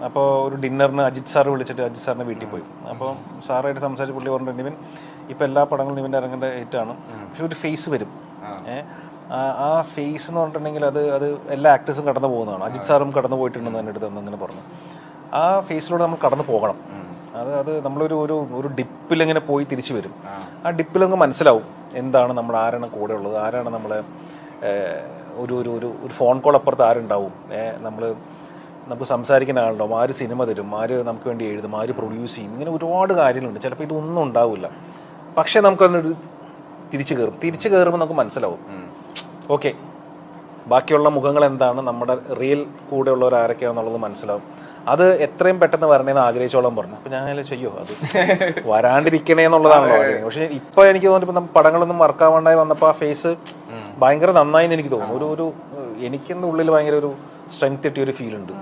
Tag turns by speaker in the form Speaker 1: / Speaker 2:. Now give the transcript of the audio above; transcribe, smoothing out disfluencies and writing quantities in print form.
Speaker 1: അപ്പോൾ ഒരു ഡിന്നറിന് അജിത് സാർ വിളിച്ചിട്ട് അജിത് സാറിൻ്റെ വീട്ടിൽ പോയി. അപ്പോൾ സാറായിട്ട് സംസാരിച്ച് പുള്ളി പറഞ്ഞു നിവിൻ ഇപ്പം എല്ലാ പടങ്ങളും നിവിൻ്റെ ഇറങ്ങേണ്ട ഹിറ്റാണ്, പക്ഷെ ഒരു ഫേസ് വരും. ആ ഫേസ് എന്ന് പറഞ്ഞിട്ടുണ്ടെങ്കിൽ അത് എല്ലാ ആക്ടേഴ്സും കടന്നു പോകുന്നതാണ്. അജിത് സാറും കടന്നു പോയിട്ടുണ്ടെന്ന് എൻ്റെ അടുത്ത് അങ്ങനെ പറഞ്ഞു. ആ ഫേസിലൂടെ നമ്മൾ കടന്നു പോകണം. അത് നമ്മളൊരു ഒരു ഒരു ഡിപ്പിലിങ്ങനെ പോയി തിരിച്ചു വരും. ആ ഡിപ്പിലങ്ങ് മനസ്സിലാവും എന്താണ് നമ്മൾ, ആരാണ് കൂടെ ഉള്ളത്, ആരാണ് നമ്മളെ ഒരു ഒരു ഒരു ഫോൺ കോൾ അപ്പുറത്ത് ആരുണ്ടാവും, നമുക്ക് സംസാരിക്കുന്ന ആളുണ്ടാവും, ആര് സിനിമ തരും, ആര് നമുക്ക് വേണ്ടി എഴുതും, ആര് പ്രൊഡ്യൂസ് ചെയ്യും, ഇങ്ങനെ ഒരുപാട് കാര്യങ്ങളുണ്ട്. ചിലപ്പോൾ ഇതൊന്നും ഉണ്ടാവില്ല, പക്ഷെ നമുക്കതിനൊരു തിരിച്ചു കയറുമ്പോൾ നമുക്ക് മനസ്സിലാവും ഓക്കെ ബാക്കിയുള്ള മുഖങ്ങൾ എന്താണ്, നമ്മുടെ റിയൽ കൂടെ ഉള്ളവർ ആരൊക്കെയാണെന്നുള്ളത് മനസ്സിലാവും. അത് എത്രയും പെട്ടെന്ന് വരണേന്ന് ആഗ്രഹിച്ചോളം പറഞ്ഞു. അപ്പം ഞാൻ ചെയ്യോ അത് വരാണ്ടിരിക്കണേ എന്നുള്ളതാണല്ലോ ആഗ്രഹം. പക്ഷെ ഇപ്പൊ എനിക്ക് തോന്നുന്നു ഇപ്പം പടങ്ങളൊന്നും വർക്കാവാണ്ടായി വന്നപ്പോൾ ആ ഫേസ് ഭയങ്കര നന്നായി എന്ന് എനിക്ക് തോന്നുന്നു. ഒരു എനിക്കെന്ന് ഉള്ളിൽ ഭയങ്കര ഒരു സ്ട്രെങ്ത് കിട്ടിയ ഒരു ഫീൽ ഉണ്ട്.